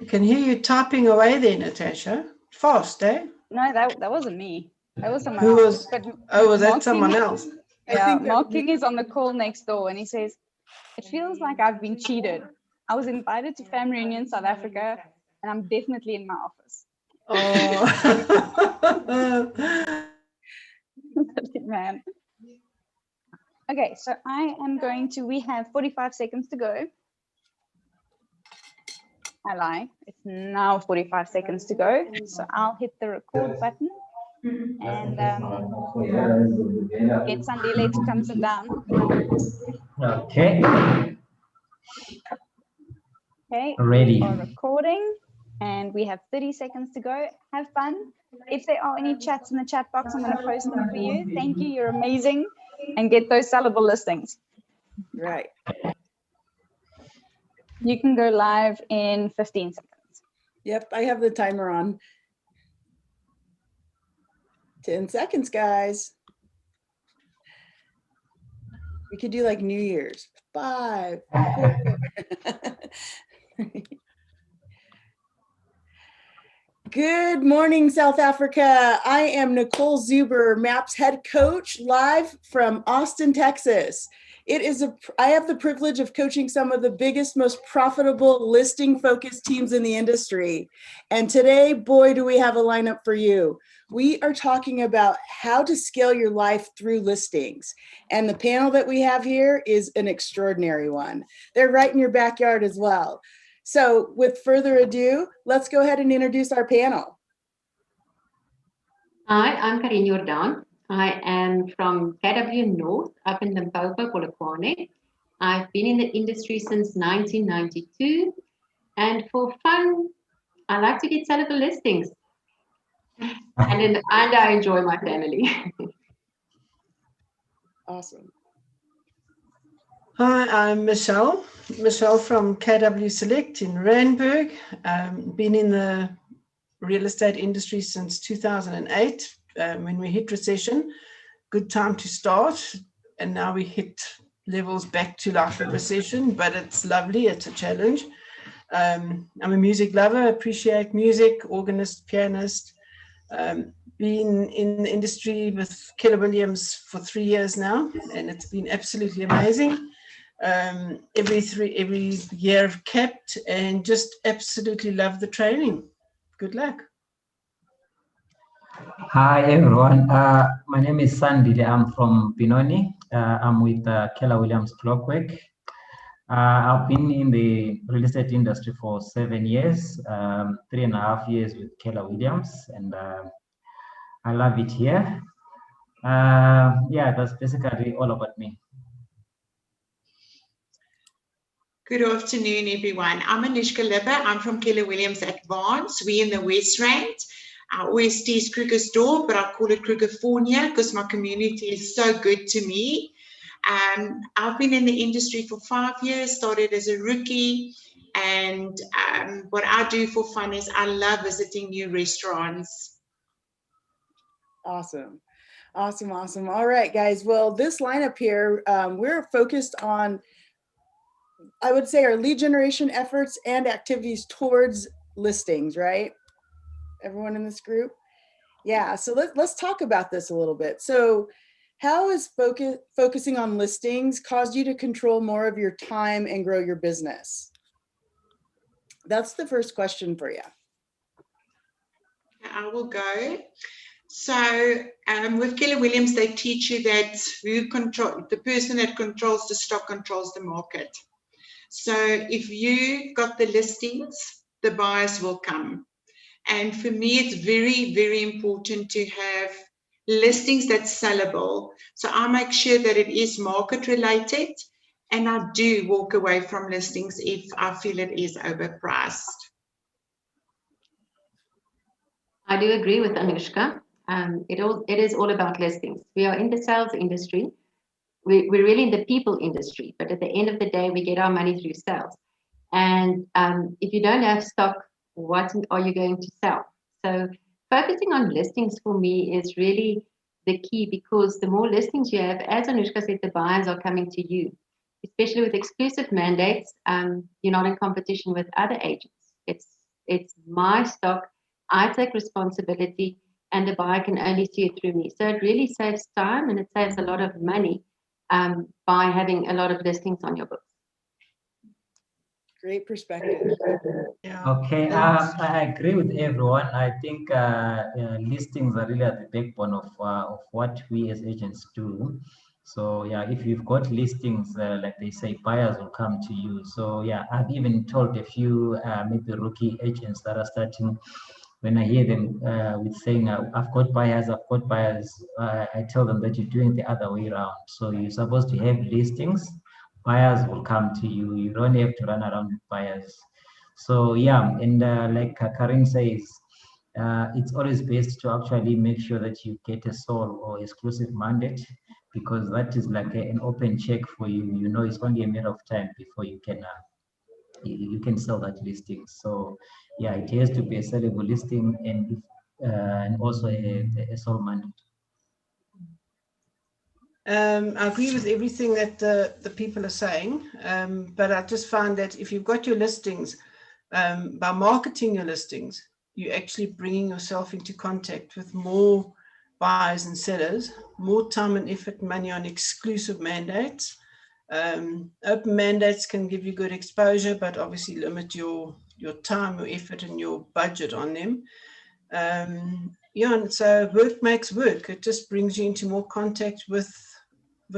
I can hear you typing away there, Natasha. Fast, eh? No, that wasn't me. That was someone Who else. was? But Oh, was that Mark someone King- else? Yeah, Mark King is on the call next door, and he says, "It feels like I've been cheated. I was invited to Family Reunion South Africa, and I'm definitely in my office." Oh. Man. Okay, so we have 45 seconds to go. I lie. It's now 45 seconds to go. So I'll hit the record button and get Sandile to come sit down. Okay. Okay. Ready. We are recording and we have 30 seconds to go. Have fun. If there are any chats in the chat box, I'm going to post them for you. Thank you. You're amazing. And get those sellable listings. Right. You can go live in 15 seconds. Yep, I have the timer on. 10 seconds, guys. We could do like New Year's. 5, 4. Good morning, South Africa. I am Nicole Zuber, MAP's head coach, live from Austin, Texas. I have the privilege of coaching some of the biggest, most profitable listing-focused teams in the industry. And today, boy, do we have a lineup for you. We are talking about how to scale your life through listings. And the panel that we have here is an extraordinary one. They're right in your backyard as well. So with further ado, let's go ahead and introduce our panel. Hi, I'm Karine Jordan. I am from KW North up in Limpopo, Polokwane. I've been in the industry since 1992. And for fun, I like to get sellable listings. And I enjoy my family. Awesome. Hi, I'm Michelle from KW Select in Randburg. Been in the real estate industry since 2008 when we hit recession. Good time to start. And now we hit levels back to like a recession, but it's lovely. It's a challenge. I'm a music lover, appreciate music, organist, pianist. Been in the industry with Keller Williams for 3 years now, and it's been absolutely amazing. Every year kept, and just absolutely love the training. Good luck. Hi everyone, my name is Sandile. I'm from Benoni. I'm with Keller Williams Clockwork. I've been in the real estate industry for 7 years, 3.5 years with Keller Williams, and I love it here. Yeah, that's basically all about me. Good afternoon, everyone. I'm Anushka Lipper. I'm from Keller Williams Advance. We're in the West Rand. Our OST is Krugersdorp, but I call it Krugerfornia because my community is so good to me. I've been in the industry for 5 years, started as a rookie. And what I do for fun is I love visiting new restaurants. Awesome. Awesome. Awesome. All right, guys. Well, this lineup here, we're focused on, I would say, our lead generation efforts and activities towards listings, right? Everyone in this group? Yeah, so let's talk about this a little bit. So how has focusing on listings caused you to control more of your time and grow your business? That's the first question for you. I will go. So with Keller Williams, they teach you that the person that controls the stock controls the market. So if you got the listings, the buyers will come. And for me, it's very, very important to have listings that's sellable. So I make sure that it is market related, and I do walk away from listings if I feel it is overpriced. I do agree with Anushka. It is all about listings. We are in the sales industry. We're really in the people industry, but at the end of the day, we get our money through sales. And if you don't have stock, what are you going to sell? So focusing on listings for me is really the key, because the more listings you have, as Anushka said, the buyers are coming to you, especially with exclusive mandates. You're not in competition with other agents. It's It's my stock. I take responsibility, and the buyer can only see it through me. So it really saves time and it saves a lot of money by having a lot of listings on your books. Great perspective. Yeah. Okay, I agree with everyone. I think listings are really at the backbone of what we as agents do. So yeah, if you've got listings, like they say, buyers will come to you. So yeah, I've even told a few maybe rookie agents that are starting, when I hear them with saying, I've got buyers, I tell them that you're doing the other way around. So you're supposed to have listings, buyers will come to you. You don't have to run around with buyers. So yeah, and like Karim says, it's always best to actually make sure that you get a sole or exclusive mandate, because that is like an open check for you. You know, it's only a matter of time before you can sell that listing. So yeah, it has to be a sellable listing and also a sole mandate. I agree with everything that the people are saying, but I just find that if you've got your listings, by marketing your listings, you're actually bringing yourself into contact with more buyers and sellers, more time and effort and money on exclusive mandates. Open mandates can give you good exposure, but obviously limit your time, your effort, and your budget on them. Yeah, and so work makes work. It just brings you into more contact with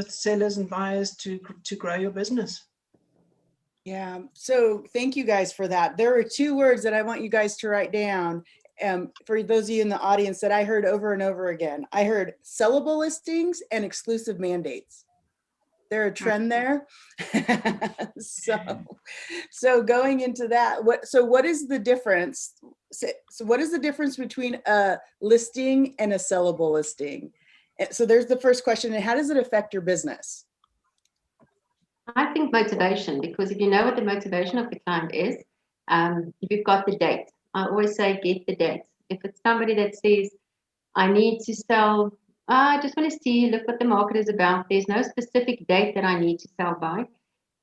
sellers and buyers to grow your business. Yeah, so thank you guys for that. There are two words that I want you guys to write down. For those of you in the audience that I heard over and over again. I heard sellable listings and exclusive mandates. There a trend there? So going into that, what is the difference? So what is the difference between a listing and a sellable listing? So there's the first question. And how does it affect your business? I think motivation, because if you know what the motivation of the client is, if you've got the date, I always say get the date. If it's somebody that says, I need to sell, I just want to see, look what the market is about, there's no specific date that I need to sell by,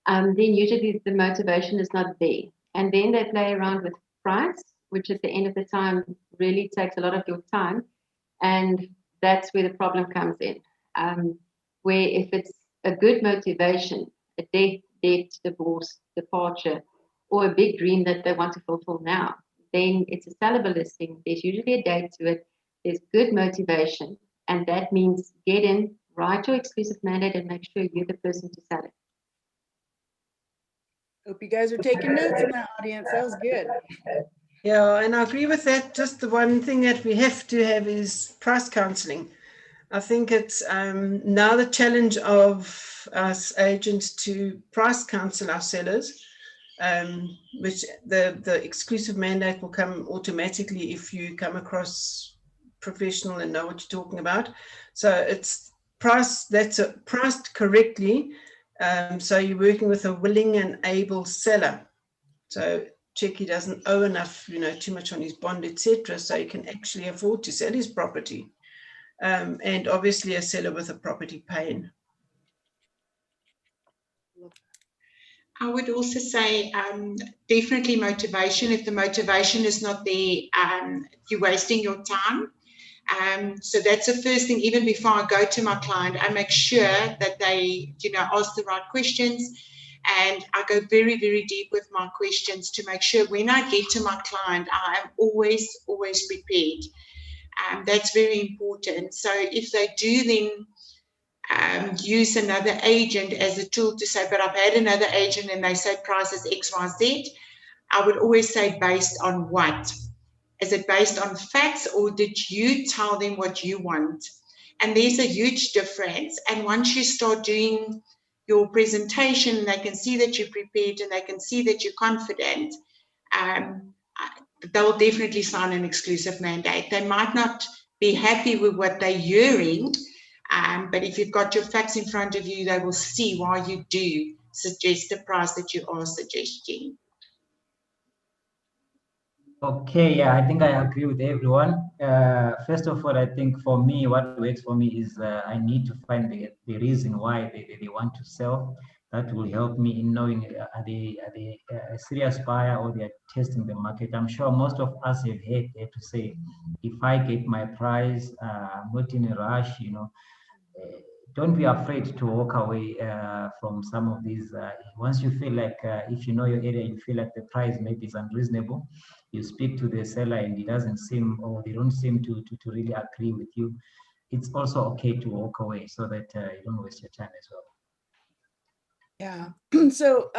then usually the motivation is not there. And then they play around with price, which at the end of the time really takes a lot of your time. And that's where the problem comes in. Where if it's a good motivation, a death, divorce, departure, or a big dream that they want to fulfill now, then it's a sellable listing. There's usually a date to it. There's good motivation. And that means get in, write your exclusive mandate, and make sure you're the person to sell it. Hope you guys are taking notes in that audience. That was good. Yeah, and I agree with that. Just the one thing that we have to have is price counseling. I think it's now the challenge of us agents to price counsel our sellers, which the exclusive mandate will come automatically if you come across professional and know what you're talking about. So it's priced correctly. So you're working with a willing and able seller. So check he doesn't owe enough, too much on his bond, etc. So he can actually afford to sell his property. And obviously a seller with a property paying. I would also say definitely motivation. If the motivation is not there, you're wasting your time. So that's the first thing. Even before I go to my client, I make sure that they, ask the right questions. And I go very, very deep with my questions to make sure when I get to my client, I am always prepared. That's very important. So if they do then use another agent as a tool to say, but I've had another agent and they say price is X, Y, Z, I would always say based on what? Is it based on facts, or did you tell them what you want? And there's a huge difference. And once you start doing your presentation, they can see that you're prepared and they can see that you're confident, they'll definitely sign an exclusive mandate. They might not be happy with what they're hearing, but if you've got your facts in front of you, they will see why you do suggest the price that you are suggesting. Okay, yeah, I think I agree with everyone. First of all, I think for me, what works for me is I need to find the reason why they want to sell. That will help me in knowing are they a serious buyer or they are testing the market. I'm sure most of us have heard to say, if I get my price, I'm not in a rush, you know. Don't be afraid to walk away from some of these. Once you feel like, if you know your area, you feel like the price maybe is unreasonable, you speak to the seller and it doesn't seem, or they don't seem to really agree with you. It's also okay to walk away so that you don't waste your time as well. Yeah. So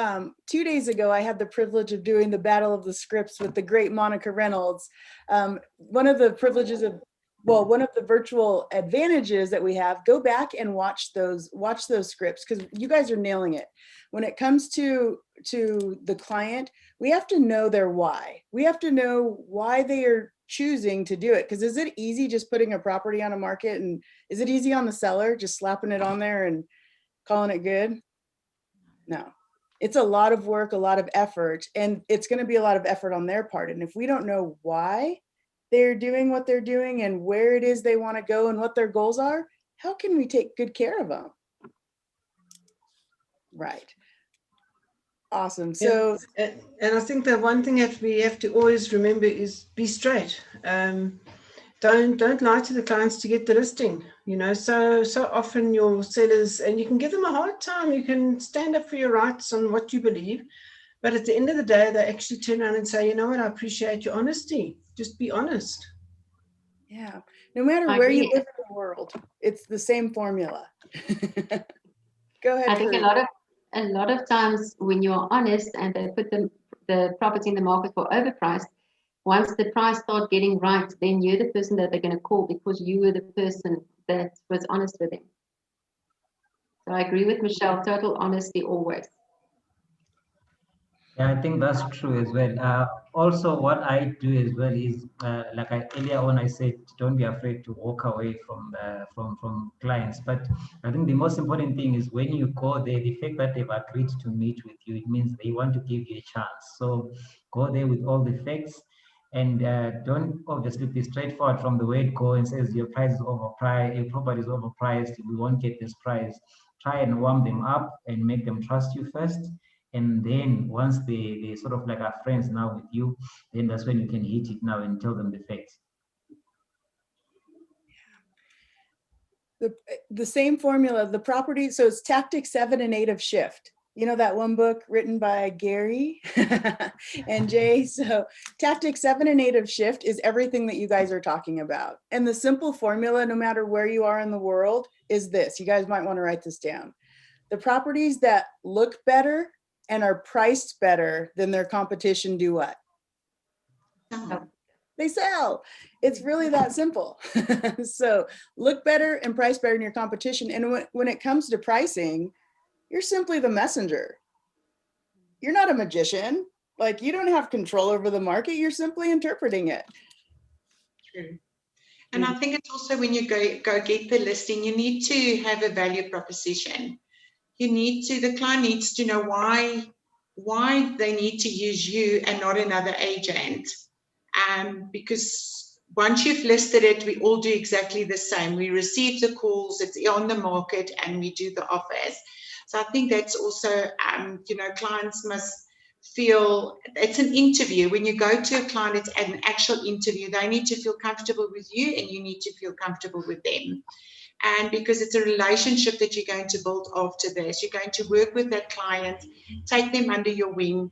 2 days ago, I had the privilege of doing the Battle of the Scripts with the great Monica Reynolds. One of the privileges of, well, one of the virtual advantages that we have, go back and watch those scripts, because you guys are nailing it. When it comes to the client, we have to know their why. We have to know why they are choosing to do it. Because is it easy just putting a property on a market, and is it easy on the seller just slapping it on there and calling it good? No, it's a lot of work, a lot of effort, and it's going to be a lot of effort on their part. And if we don't know why they're doing what they're doing and where it is they want to go and what their goals are, how can we take good care of them? Right. Awesome. So, and I think that one thing that we have to always remember is be straight. Don't lie to the clients to get the listing. You know, so often your sellers, and you can give them a hard time, you can stand up for your rights on what you believe, but at the end of the day, they actually turn around and say, you know what, I appreciate your honesty. Just be honest. yeah, no matter where you live in the world, it's the same formula. Go ahead. I think a lot of times when you're honest and they put the property in the market for overpriced, once the price starts getting right, then you're the person that they're going to call because you were the person that was honest with them. So I agree with Michelle, total honesty always. Yeah, I think that's true as well. Also, what I do as well is, like earlier on, I said, don't be afraid to walk away from clients. But I think the most important thing is when you go there, the fact that they've agreed to meet with you, it means they want to give you a chance. So go there with all the facts, and don't obviously be straightforward from the word go and says your price is overpriced, your property is overpriced, we won't get this price. Try and warm them up and make them trust you first. And then once they sort of like are friends now with you, then that's when you can hit it now and tell them the facts. The same formula, the property, so it's tactics 7 and 8 of Shift. You know, that one book written by Gary and Jay. So tactics 7 and 8 of Shift is everything that you guys are talking about. And the simple formula, no matter where you are in the world, is this. You guys might want to write this down. The properties that look better and are priced better than their competition do what? They sell. It's really that simple. So look better and price better than your competition. And when it comes to pricing, you're simply the messenger. You're not a magician. Like, you don't have control over the market. You're simply interpreting it. True. And I think it's also when you go get the listing, you need to have a value proposition. The client needs to know why they need to use you and not another agent. Because once you've listed it, we all do exactly the same. We receive the calls, it's on the market, and we do the offers. So I think that's also, clients must feel it's an interview. When you go to a client, it's an actual interview. They need to feel comfortable with you, and you need to feel comfortable with them. And because it's a relationship that you're going to build after this, you're going to work with that client, take them under your wing.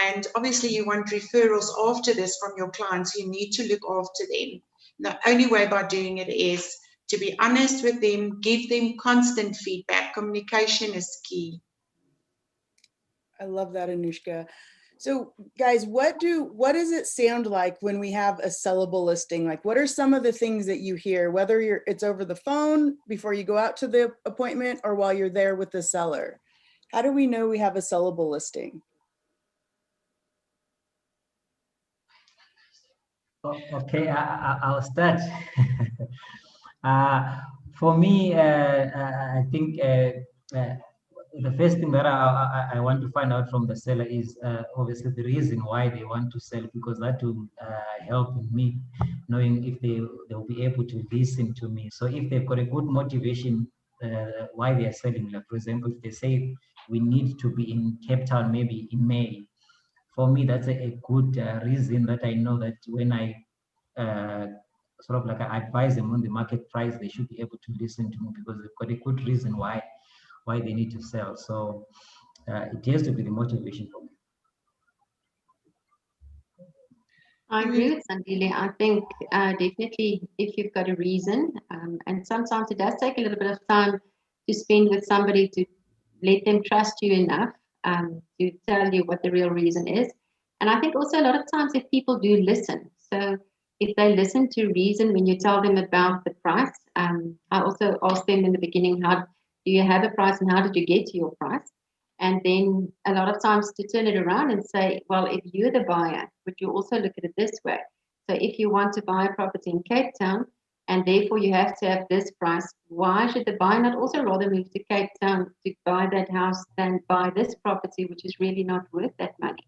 And obviously you want referrals after this from your clients. You need to look after them. The only way by doing it is to be honest with them, give them constant feedback. Communication is key. I love that, Anushka. So guys, what does it sound like when we have a sellable listing? Like, what are some of the things that you hear, whether it's over the phone before you go out to the appointment or while you're there with the seller? How do we know we have a sellable listing? Okay, I'll start. For me, I think the first thing that I want to find out from the seller is obviously the reason why they want to sell, because that will help me knowing if they'll be able to listen to me. So if they've got a good motivation why they are selling, like for example, if they say we need to be in Cape Town maybe in May. For me, that's a good reason that I know that when I sort of like I advise them on the market price, they should be able to listen to me because they've got a good reason why they need to sell. So it has to be the motivation for me. I agree with Sandile. I think definitely if you've got a reason, and sometimes it does take a little bit of time to spend with somebody to let them trust you enough to tell you what the real reason is. And I think also a lot of times if people do listen, so if they listen to reason when you tell them about the price, I also ask them in the beginning, how do you have a price and how did you get to your price? And then a lot of times to turn it around and say, well, if you're the buyer, would you also look at it this way? So if you want to buy a property in Cape Town, and therefore you have to have this price, why should the buyer not also rather move to Cape Town to buy that house than buy this property, which is really not worth that money?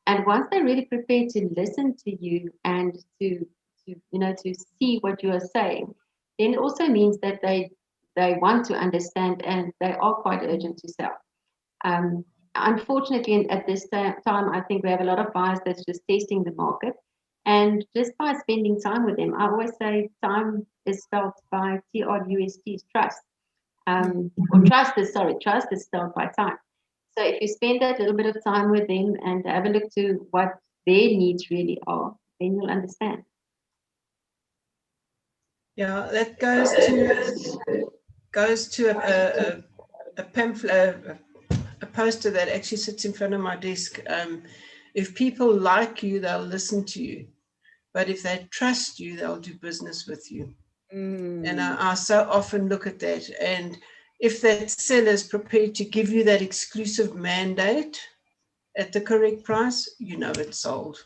And once they're really prepared to listen to you and to see what you are saying, then it also means that they want to understand and they are quite urgent to sell. Unfortunately, at this time, I think we have a lot of buyers that's just testing the market. And just by spending time with them, I always say time is spelled by TRUST, trust. Or trust is spelled by time. So if you spend that little bit of time with them and have a look to what their needs really are, then you'll understand. Yeah, that goes to a pamphlet, a poster that actually sits in front of my desk. If people like you, they'll listen to you. But if they trust you, they'll do business with you. And I so often look at that. And if that seller is prepared to give you that exclusive mandate at the correct price, you know it's sold.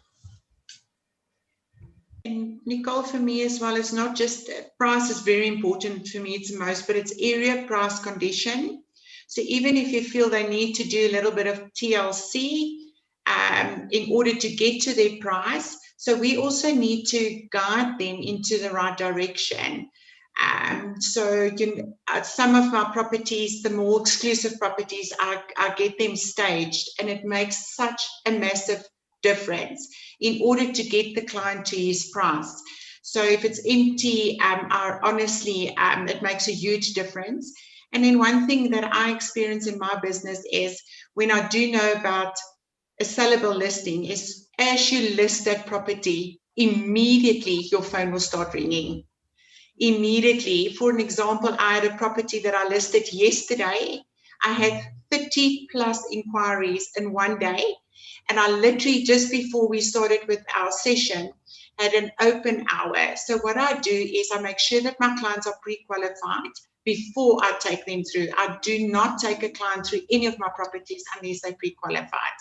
And Nicole, for me as well, it's not just price is very important for me, it's the most, but it's area, price, condition. So even if you feel they need to do a little bit of TLC in order to get to their price, so we also need to guide them into the right direction. So some of my properties, the more exclusive properties, I get them staged, and it makes such a massive difference in order to get the client to his price. So if it's empty, honestly, it makes a huge difference. And then one thing that I experience in my business is when I do know about a sellable listing is as you list that property, immediately your phone will start ringing. Immediately. For an example, I had a property that I listed yesterday. I had 30 plus inquiries in one day. And I literally, just before we started with our session, had an open hour. So what I do is I make sure that my clients are pre-qualified before I take them through. I do not take a client through any of my properties unless they're pre-qualified.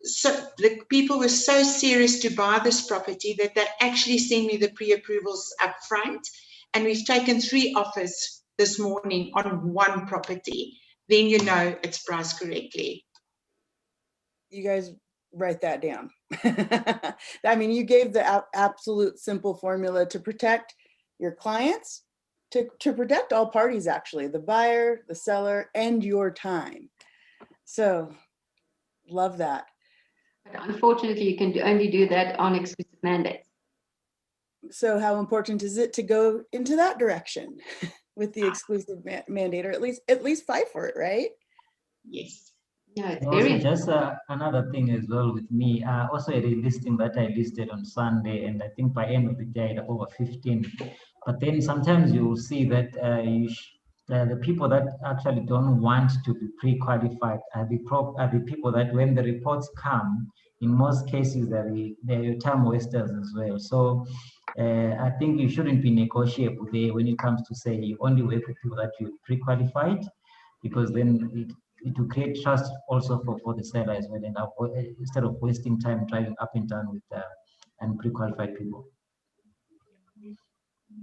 So the people were so serious to buy this property that they actually sent me the pre-approvals up front. And we've taken 3 offers this morning on one property. Then you know it's priced correctly. You guys write that down. I mean, you gave the absolute simple formula to protect your clients, to protect all parties, actually, the buyer, the seller, and your time. So love that. But unfortunately, you can only do that on exclusive mandates. So how important is it to go into that direction with the exclusive mandate, or at least fight for it, right? Yes. Yeah, it's Also, very just another thing as well with me, also a listing that I listed on Sunday, and I think by end of the day I had over 15. But then sometimes you will see that the people that actually don't want to be pre-qualified are the people that when the reports come, in most cases they're time wasters as well. So I think you shouldn't be negotiable there when it comes to say you only work with people that you pre-qualified, because then it will create trust also for the seller as well, and instead of wasting time driving up and down with pre-qualified people.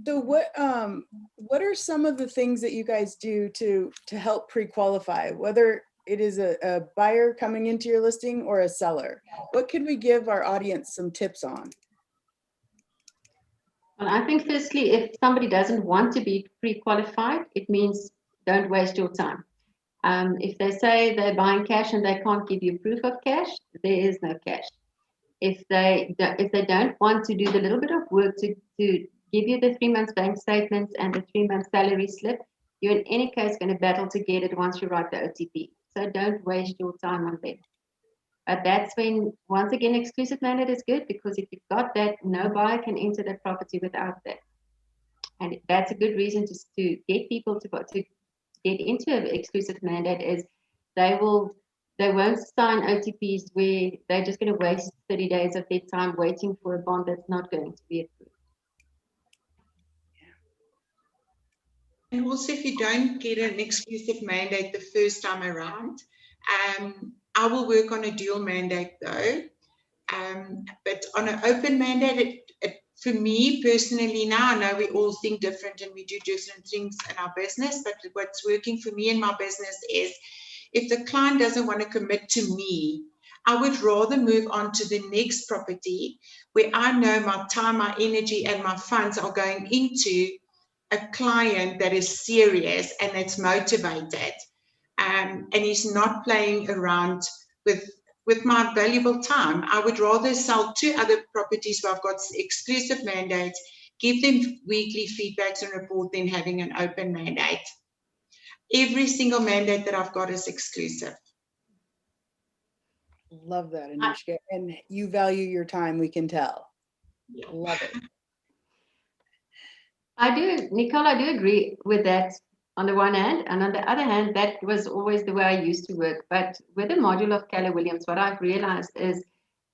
So what are some of the things that you guys do to help pre-qualify, whether it is a buyer coming into your listing or a seller? What can we give our audience some tips on? Well, I think firstly, if somebody doesn't want to be pre-qualified, it means don't waste your time. If they say they're buying cash and they can't give you proof of cash, there is no cash. If they don't want to do the little bit of work to give you the 3 months bank statements and the 3 months salary slip, you're in any case going to battle to get it once you write the OTP. So don't waste your time on them. But that's when, once again, exclusive mandate is good, because if you've got that, no buyer can enter that property without that. And that's a good reason to get people to get into an exclusive mandate, is they won't sign OTPs where they're just going to waste 30 days of their time waiting for a bond that's not going to be approved. And also, if you don't get an exclusive mandate the first time around, I will work on a dual mandate though. But on an open mandate, for me personally, now I know we all think different and we do different things in our business, but what's working for me in my business is, if the client doesn't want to commit to me, I would rather move on to the next property where I know my time, my energy, and my funds are going into a client that is serious and that's motivated, and is not playing around with my valuable time. I would rather sell 2 other properties where I've got exclusive mandates, give them weekly feedbacks and report, than having an open mandate. Every single mandate that I've got is exclusive. Love that, Anushka. And you value your time, we can tell. Yeah. Love it. I do, Nicole, I do agree with that on the one hand, and on the other hand, that was always the way I used to work. But with the module of Keller Williams, what I've realized is,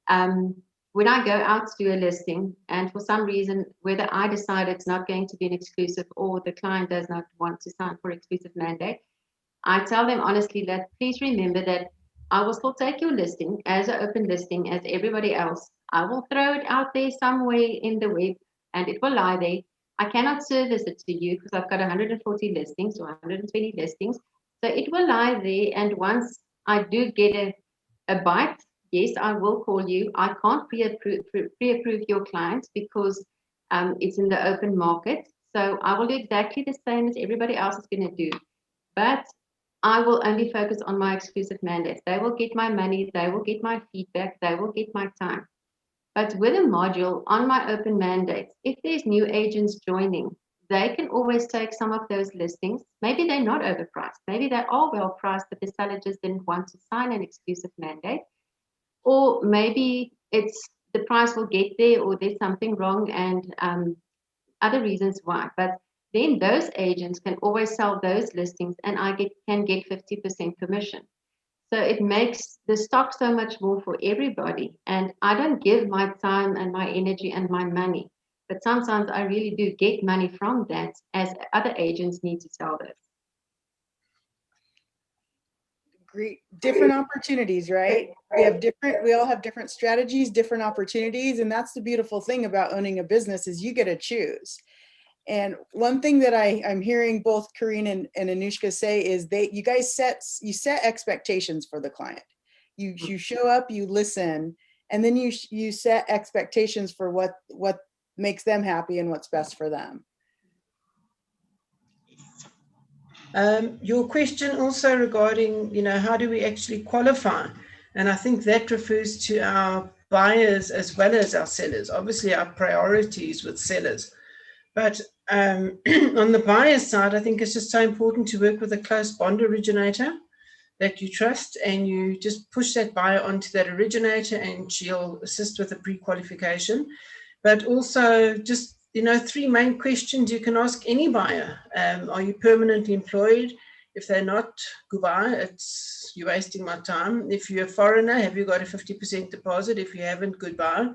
when I go out to do a listing, and for some reason, whether I decide it's not going to be an exclusive or the client does not want to sign for exclusive mandate, I tell them honestly that please remember that I will still take your listing as an open listing as everybody else. I will throw it out there somewhere in the web and it will lie there. I cannot service it to you because I've got 140 listings or 120 listings. So it will lie there. And once I do get a bite, yes, I will call you. I can't pre-approve your clients because it's in the open market. So I will do exactly the same as everybody else is going to do. But I will only focus on my exclusive mandates. They will get my money. They will get my feedback. They will get my time. But with a module on my open mandates, if there's new agents joining, they can always take some of those listings. Maybe they're not overpriced. Maybe they are well priced, but the seller just didn't want to sign an exclusive mandate. Or maybe it's the price will get there, or there's something wrong and other reasons why. But then those agents can always sell those listings and I can get 50% commission. So it makes the stock so much more for everybody. And I don't give my time and my energy and my money, but sometimes I really do get money from that as other agents need to sell those. Great. Different opportunities, right? We all have different strategies, different opportunities. And that's the beautiful thing about owning a business is you get to choose. And one thing that I'm hearing both Karine and Anushka say is you guys set expectations for the client. You show up, you listen, and then you set expectations for what makes them happy and what's best for them. Your question also regarding, how do we actually qualify? And I think that refers to our buyers as well as our sellers. Obviously, our priorities with sellers. But on the buyer's side, I think it's just so important to work with a close bond originator that you trust, and you just push that buyer onto that originator and she'll assist with the pre-qualification. But also just, 3 main questions you can ask any buyer. Are you permanently employed? If they're not, goodbye, you're wasting my time. If you're a foreigner, have you got a 50% deposit? If you haven't, goodbye.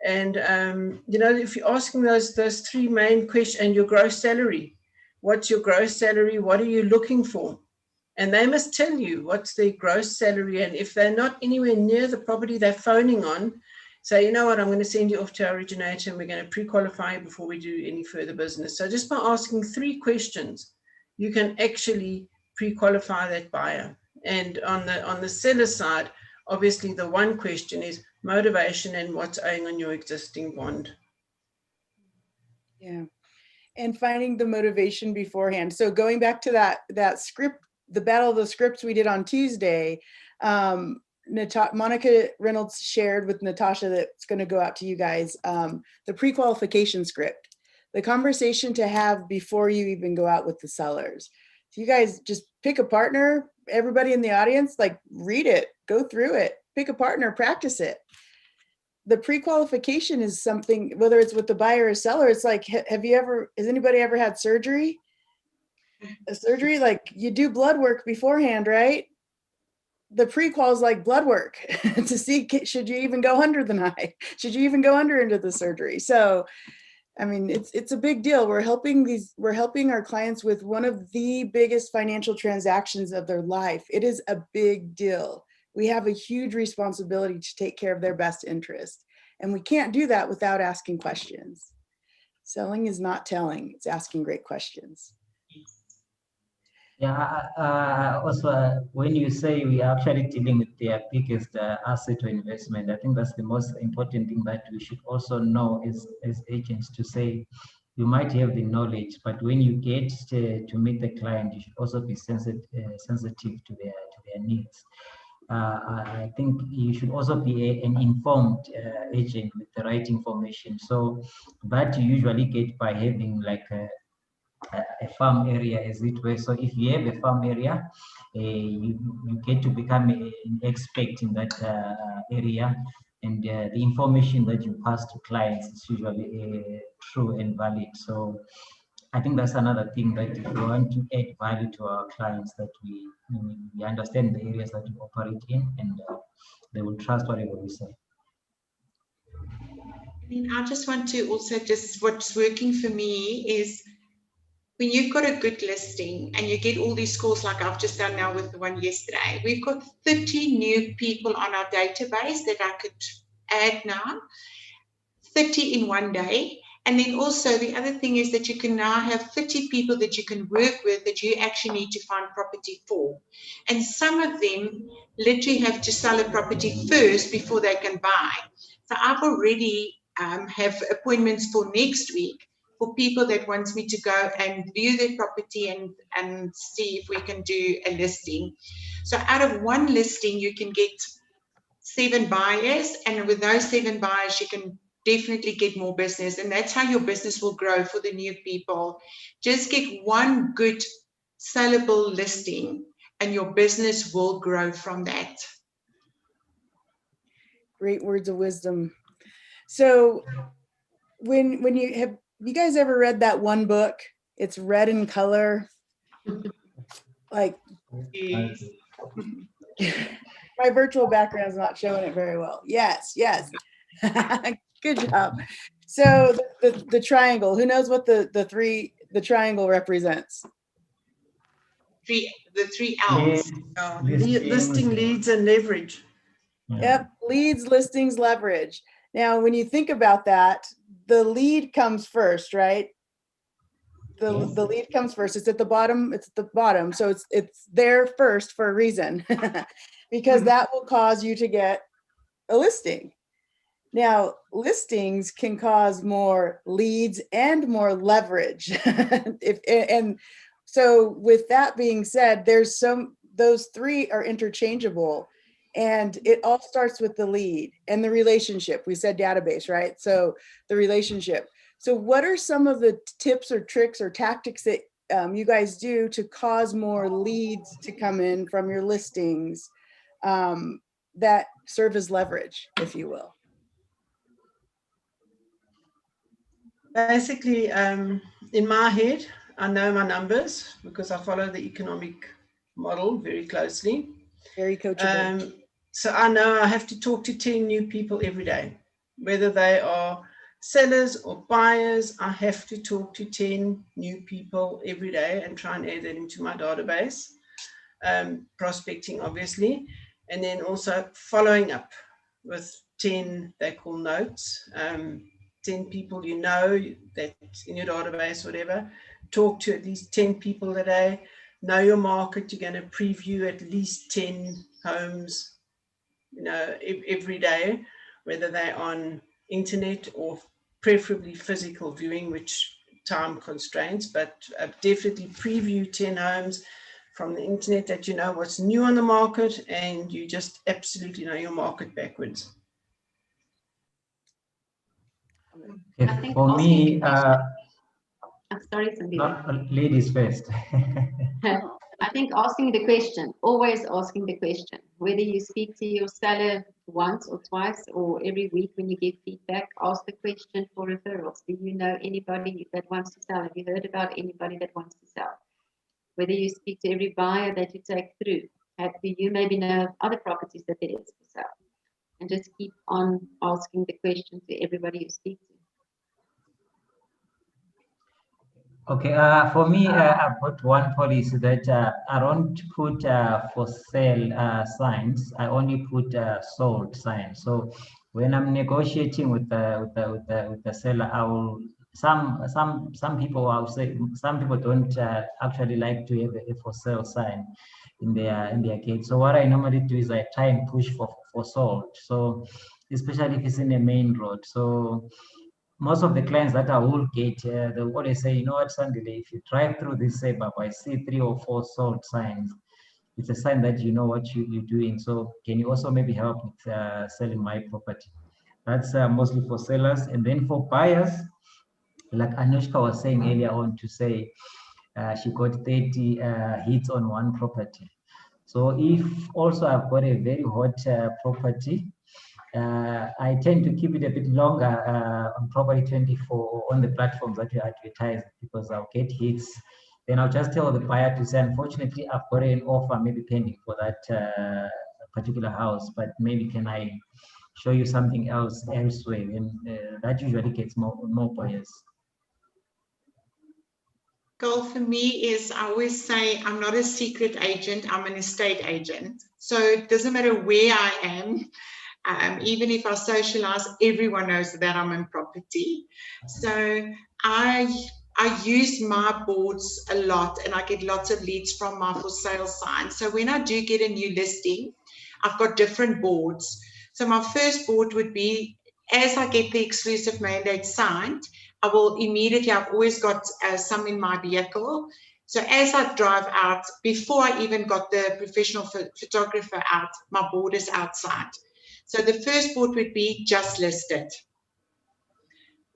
And, if you're asking those 3 main questions, and your gross salary, what's your gross salary? What are you looking for? And they must tell you what's their gross salary. And if they're not anywhere near the property they're phoning on, say, you know what, I'm going to send you off to our originator and we're going to pre-qualify you before we do any further business. So just by asking 3 questions, you can actually pre-qualify that buyer. And on the seller side, obviously the one question is motivation and what's owing on your existing bond. Yeah. and finding the motivation beforehand. So going back to that script, the battle of the scripts we did on Tuesday, Monica Reynolds shared with Natasha that's going to go out to you guys, the pre-qualification script, the conversation to have before you even go out with the sellers. So you guys just pick a partner, everybody in the audience, like read it, go through it, pick a partner, practice it. The pre-qualification is something, whether it's with the buyer or seller, it's like, has anybody ever had surgery? A surgery, like you do blood work beforehand, right? The pre-qual is like blood work to see, should you even go under the knife? Should you even go into the surgery? So, I mean, it's a big deal. We're helping our clients with one of the biggest financial transactions of their life. It is a big deal. We have a huge responsibility to take care of their best interest. And we can't do that without asking questions. Selling is not telling, it's asking great questions. Yeah, also, when you say we are actually dealing with their biggest asset or investment, I think that's the most important thing that we should also know as agents, to say, you might have the knowledge, but when you get to meet the client, you should also be sensitive to their needs. I think you should also be an informed agent with the right information. So that you usually get by having like a farm area, as it were. So if you have a farm area, you get to become an expert in that area, and the information that you pass to clients is usually true and valid. So I think that's another thing, that if we want to add value to our clients, that we understand the areas that we operate in, and they will trust whatever we say. I just want to also what's working for me is when you've got a good listing and you get all these calls like I've just done now with the one yesterday, we've got 30 new people on our database that I could add now, 30 in one day. And then also the other thing is that you can now have 30 people that you can work with that you actually need to find property for. And some of them literally have to sell a property first before they can buy. So I've already have appointments for next week for people that wants me to go and view their property and see if we can do a listing. So out of one listing, you can get 7 buyers, and with those 7 buyers, you can definitely get more business, and that's how your business will grow for the new people. Just get one good sellable listing and your business will grow from that. Great words of wisdom. So when you guys ever read that one book? It's red in color. Like Yes. my virtual background is not showing it very well. Yes. Good job. So the triangle, who knows what the triangle represents? The 3 L's. Listing, leads, and leverage. Yep, leads, listings, leverage. Now, when you think about that, the lead comes first, right? The lead comes first. It's at the bottom. It's at the bottom. So it's there first for a reason, because that will cause you to get a listing. Now, listings can cause more leads and more leverage. And so with that being said, those 3 are interchangeable, and it all starts with the lead and the relationship. We said database, right? So the relationship. So what are some of the tips or tricks or tactics that you guys do to cause more leads to come in from your listings that serve as leverage, if you will? Basically, in my head, I know my numbers because I follow the economic model very closely. Very coachable. So I know I have to talk to 10 new people every day, whether they are sellers or buyers. I have to talk to 10 new people every day and try and add that into my database. Prospecting, obviously, and then also following up with 10, they call notes. 10 people you know that's in your database, whatever. Talk to at least 10 people a day. Know your market. You're going to preview at least 10 homes, every day, whether they're on internet or preferably physical viewing, which time constraints, but definitely preview 10 homes from the internet that you know what's new on the market, and you just absolutely know your market backwards. I think For asking me, the question, I'm sorry, Sandile. ladies first. I think asking the question, always asking the question, whether you speak to your seller once or twice or every week when you give feedback, ask the question for referrals. Do you know anybody that wants to sell? Have you heard about anybody that wants to sell? Whether you speak to every buyer that you take through, do you maybe know other properties that there is for sale? And just keep on asking the question to everybody you speak to. Okay, for me, I've got one policy that I don't put for sale signs. I only put sold signs. So when I'm negotiating with the seller, I will some people, I would say, some people don't actually like to have a for sale sign in their gate. So what I normally do is I try and push for sold. So especially if it's in a main road. So most of the clients that I will get, they always say, you know what, Sandile, if you drive through this suburb, I see 3 or 4 sold signs. It's a sign that you know what you're doing. So can you also maybe help with selling my property? That's mostly for sellers. And then for buyers, like Anushka was saying earlier on, to say she got 30 hits on one property. So if also I've got a very hot property, I tend to keep it a bit longer on Property 24 on the platforms that you advertise, because I'll get hits. Then I'll just tell the buyer to say, unfortunately, I've got an offer maybe pending for that particular house, but maybe can I show you something else elsewhere? And that usually gets more buyers. Goal for me is, I always say, I'm not a secret agent, I'm an estate agent. So it doesn't matter where I am. Even if I socialize, everyone knows that I'm in property. So I use my boards a lot, and I get lots of leads from my for sale signs. So when I do get a new listing, I've got different boards. So my first board would be, as I get the exclusive mandate signed, I will immediately, I've always got some in my vehicle. So as I drive out, before I even got the professional photographer out, my board is outside. So the first board would be just listed.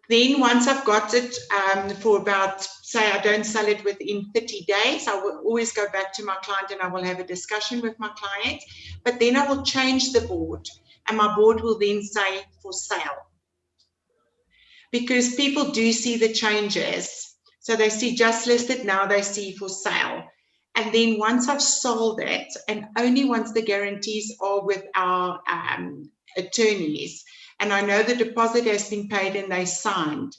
Then once I've got it for about, say I don't sell it within 30 days, I will always go back to my client and I will have a discussion with my client. But then I will change the board, and my board will then say for sale. Because people do see the changes. So they see just listed, now they see for sale. And then once I've sold it, and only once the guarantees are with our attorneys, and I know the deposit has been paid and they signed,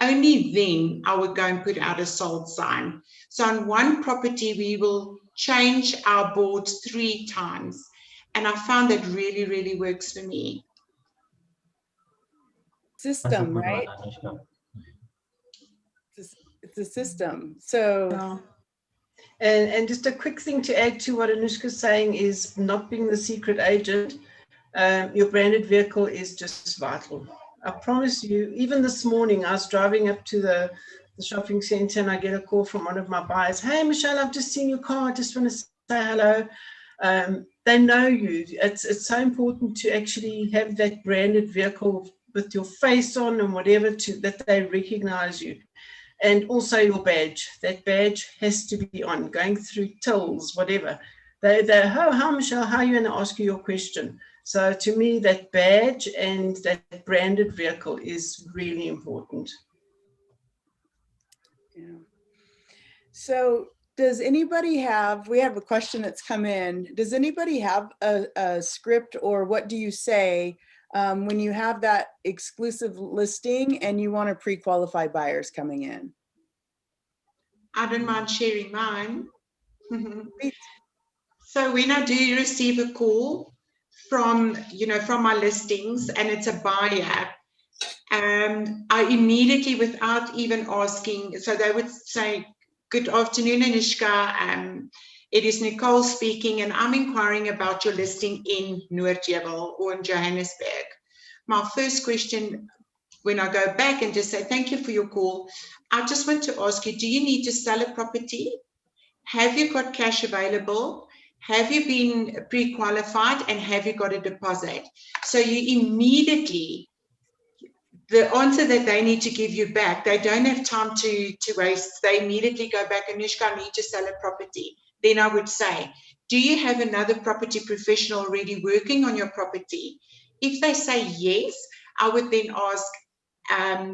only then I would go and put out a sold sign. So on one property, we will change our board 3 times. And I found that really, really works for me. System, right? It's a system. So and just a quick thing to add to what Anushka's saying is, not being the secret agent, your branded vehicle is just vital. I promise you, even this morning I was driving up to the shopping center and I get a call from one of my buyers. Hey Michelle, I've just seen your car, I just want to say hello. They know you. It's so important to actually have that branded vehicle with your face on and whatever, that they recognize you. And also your badge. That badge has to be on, going through tills, whatever. They how Michelle, how are you going to ask you your question? So to me, that badge and that branded vehicle is really important. Yeah. So does anybody have, we have a question that's come in. Does anybody have a script, or what do you say when you have that exclusive listing and you want to pre-qualify buyers coming in? I don't mind sharing mine. So when I do receive a call from my listings and it's a buyer, I immediately, without even asking, so they would say, good afternoon, Anushka. It is Nicole speaking, and I'm inquiring about your listing in Noordjewel or in Johannesburg. My first question when I go back and just say, thank you for your call, I just want to ask you, do you need to sell a property? Have you got cash available? Have you been pre-qualified, and have you got a deposit? So you immediately, the answer that they need to give you back, they don't have time to waste. They immediately go back, Anushka, I need to sell a property. Then I would say, do you have another property professional already working on your property? If they say yes, I would then ask,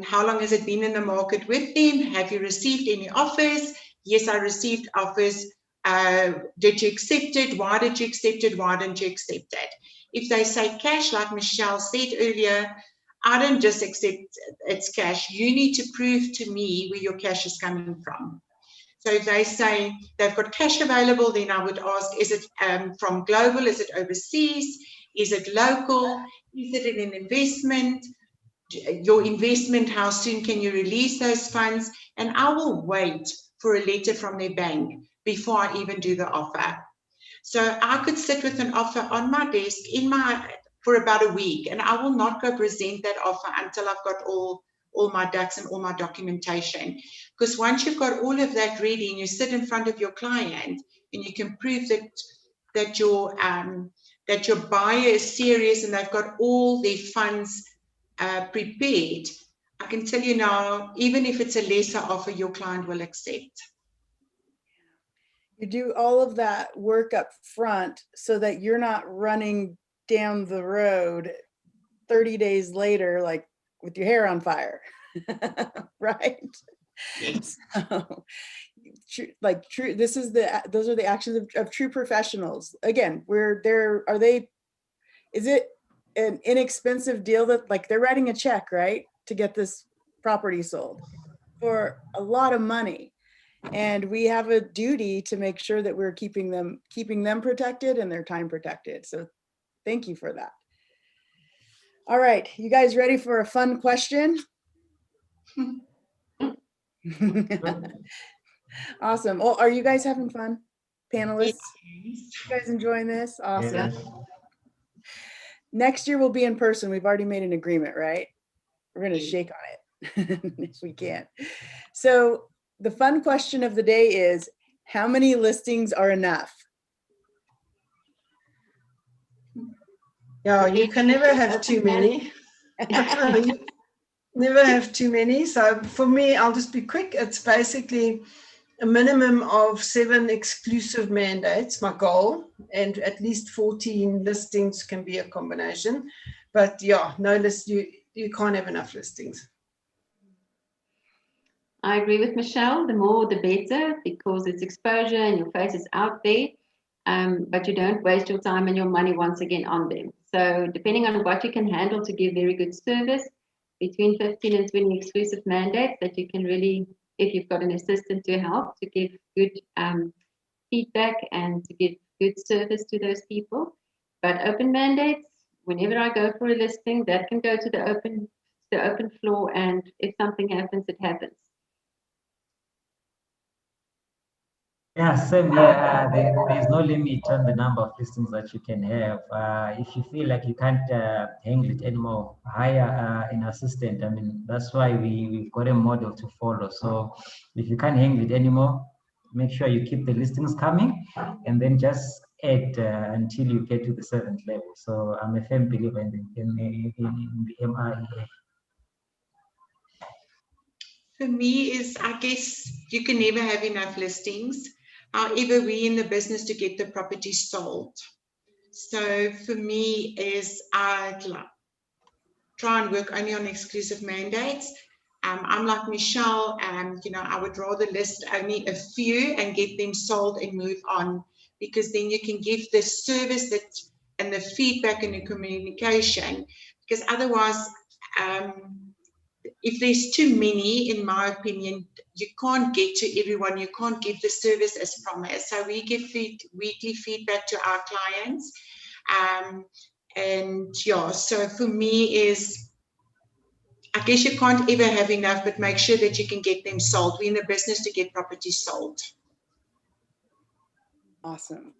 how long has it been in the market with them? Have you received any offers? Yes, I received offers. Did you accept it? Why did you accept it? Why didn't you accept it? If they say cash, like Michelle said earlier, I don't just accept it's cash. You need to prove to me where your cash is coming from. So if they say they've got cash available, then I would ask, is it from global? Is it overseas? Is it local? Is it in an investment? Your investment, how soon can you release those funds? And I will wait for a letter from their bank before I even do the offer. So I could sit with an offer on my desk for about a week, and I will not go present that offer until I've got all my ducks and all my documentation. Because once you've got all of that ready and you sit in front of your client and you can prove that your buyer is serious and they've got all their funds prepared, I can tell you now, even if it's a lesser offer, your client will accept. You do all of that work up front so that you're not running down the road 30 days later, like with your hair on fire, right? Yes. So, those are the actions of true professionals. Again, is it an inexpensive deal that, like, they're writing a check, right, to get this property sold for a lot of money? And we have a duty to make sure that we're keeping them protected and their time protected. So thank you for that. All right, you guys ready for a fun question? Awesome. Well, are you guys having fun, panelists? You guys enjoying this? Awesome. Yes. Next year we'll be in person. We've already made an agreement, right? We're going to shake on it if we can. So the fun question of the day is, how many listings are enough? Yeah, you can never have too many. Never have too many. So for me, I'll just be quick. It's basically a minimum of 7 exclusive mandates, my goal, and at least 14 listings can be a combination. But yeah, no list, you can't have enough listings. I agree with Michelle. The more, the better, because it's exposure and your face is out there, but you don't waste your time and your money once again on them. So depending on what you can handle to give very good service, between 15 and 20 exclusive mandates that you can really, if you've got an assistant to help, to give good feedback and to give good service to those people. But open mandates, whenever I go for a listing, that can go to the open floor, and if something happens, it happens. Yeah, same here. There's no limit on the number of listings that you can have. If you feel like you can't handle it anymore, hire an assistant. I mean, that's why we've got a model to follow. So if you can't handle it anymore, make sure you keep the listings coming and then just add until you get to the 7th level. So I'm a firm believer in the MREA. For me is, I guess you can never have enough listings. However, we're in the business to get the property sold. So for me is, I'd try and work only on exclusive mandates. I'm like Michelle, I would rather list only a few and get them sold and move on, because then you can give the service and the feedback and the communication, because otherwise, if there's too many, in my opinion, you can't get to everyone. You can't give the service as promised. So we give weekly feedback to our clients. And yeah, so for me is, I guess you can't ever have enough, but make sure that you can get them sold. We're in the business to get properties sold. Awesome.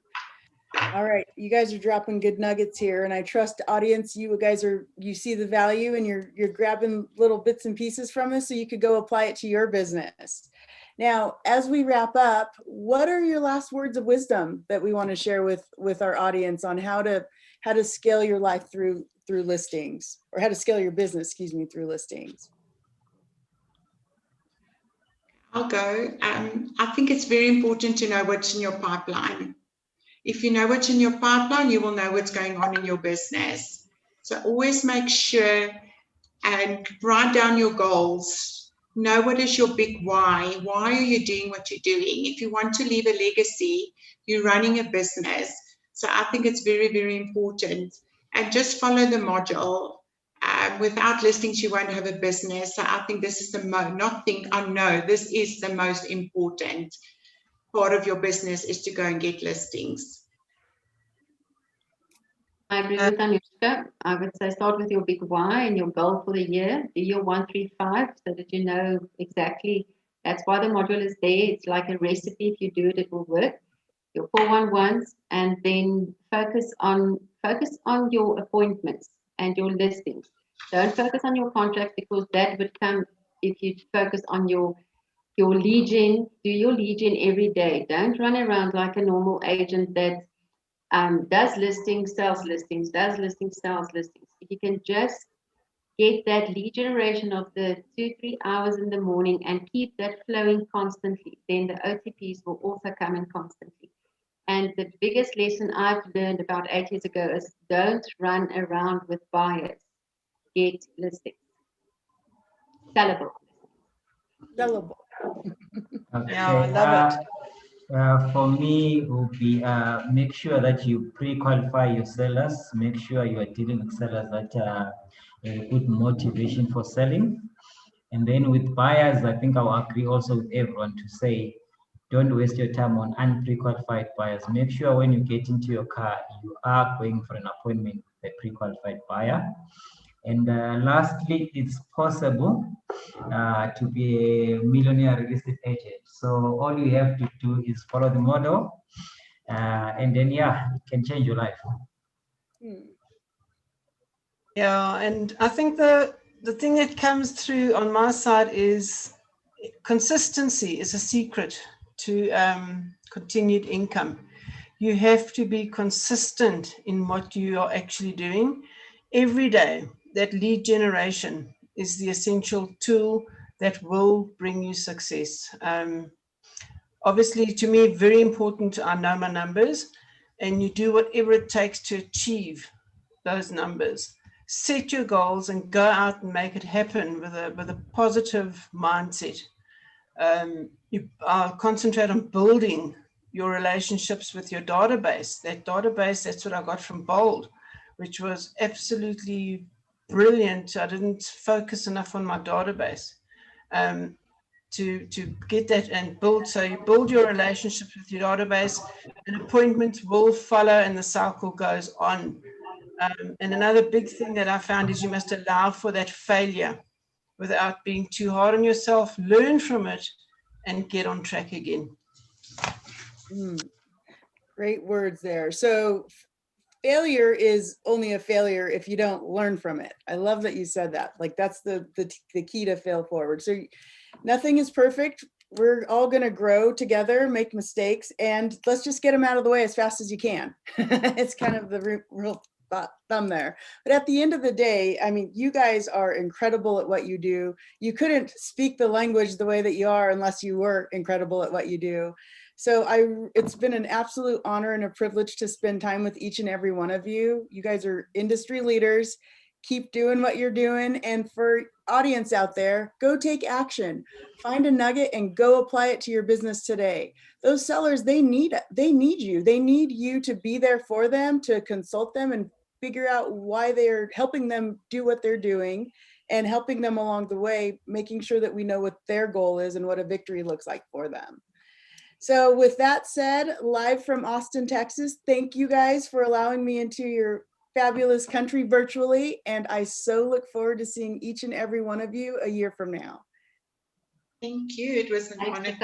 All right, you guys are dropping good nuggets here, and I trust audience, you guys you see the value and you're grabbing little bits and pieces from this so you could go apply it to your business. Now, as we wrap up, what are your last words of wisdom that we want to share with our audience on how to scale your life through listings, or how to scale your business, excuse me, through listings? I'll go. I think it's very important to know what's in your pipeline. If you know what's in your pipeline, you will know what's going on in your business. So always make sure and write down your goals. Know what is your big why. Why are you doing what you're doing? If you want to leave a legacy, you're running a business. So I think it's very, very important. And just follow the module. Without listings, you won't have a business. So I think this is this is the most important part of your business, is to go and get listings. I agree with Anushka. I would say start with your big why and your goal for the year. Do your 135 so that you know exactly. That's why the module is there. It's like a recipe. If you do it, it will work. Your 411s, and then focus on your appointments and your listings. Don't focus on your contract, because that would come if you focus on your lead gen. Do your lead gen every day. Don't run around like a normal agent that does listings, sells listings, does listings, sells listings. If you can just get that lead generation of the 2-3 hours in the morning and keep that flowing constantly, then the OTPs will also come in constantly. And the biggest lesson I've learned about 8 years ago is don't run around with buyers. Get listings. Sellable. Sellable. Okay. Yeah, I love it. For me, it would be make sure that you pre-qualify your sellers. Make sure you are dealing with sellers that are a good motivation for selling. And then with buyers, I think I'll agree also with everyone to say, don't waste your time on unpre-qualified buyers. Make sure when you get into your car, you are going for an appointment with a pre-qualified buyer. And lastly, it's possible to be a millionaire real estate agent. So all you have to do is follow the model, and then it can change your life. Yeah, and I think the thing that comes through on my side is consistency is a secret to continued income. You have to be consistent in what you are actually doing every day. That lead generation is the essential tool that will bring you success. Obviously, to me, very important, I know my numbers, and you do whatever it takes to achieve those numbers. Set your goals and go out and make it happen with a positive mindset. You concentrate on building your relationships with your database. That database, that's what I got from Bold, which was absolutely brilliant. I didn't focus enough on my database to get that and build. So you build your relationships with your database, and appointments will follow, and the cycle goes on. And another big thing that I found is you must allow for that failure without being too hard on yourself. Learn from it and get on track again. Great words there. So failure is only a failure if you don't learn from it. I love that you said that. Like, that's the key to fail forward. So nothing is perfect. We're all going to grow together, make mistakes, and let's just get them out of the way as fast as you can. It's kind of the real thumb there. But at the end of the day, I mean, you guys are incredible at what you do. You couldn't speak the language the way that you are unless you were incredible at what you do. So it's been an absolute honor and a privilege to spend time with each and every one of you. You guys are industry leaders. Keep doing what you're doing. And for audience out there, go take action. Find a nugget and go apply it to your business today. Those sellers, they need you. They need you to be there for them, to consult them and figure out why they're helping them do what they're doing, and helping them along the way, making sure that we know what their goal is and what a victory looks like for them. So with that said, live from Austin, Texas, thank you guys for allowing me into your fabulous country virtually. And I so look forward to seeing each and every one of you a year from now. Thank you. It was an honor.